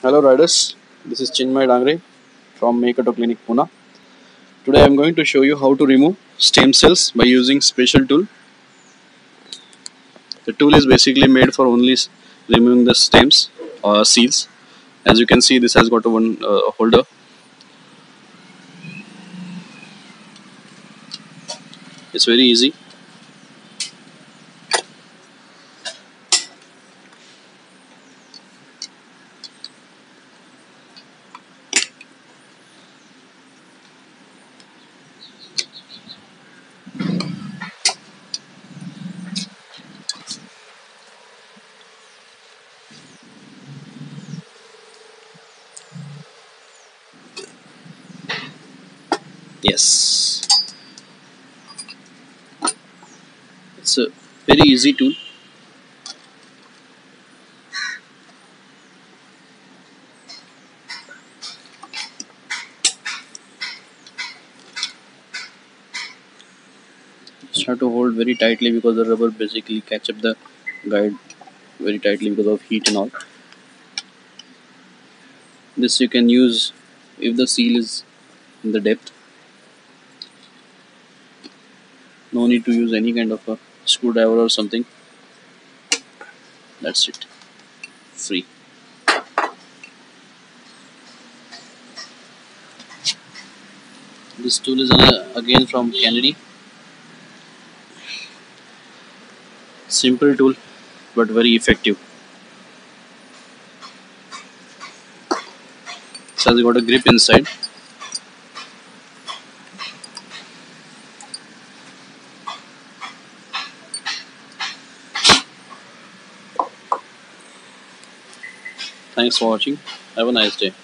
Hello riders, this is Chinmay Dangre from Maketo Clinic Pune. Today I am going to show you how to remove stem cells by using special tool. The tool is basically made for only removing the stems or seals. As you can see, this has got a one holder. It's very easy. Yes, it's a very easy tool. Just have to hold very tightly because the rubber basically catch up the guide very tightly because of heat and all. This you can use if the seal is in the depth. No need to use any kind of a screwdriver or something. That's it. Free. This tool is again from Kennedy. Simple tool but very effective. So has got a grip inside. Thanks for watching. Have a nice day.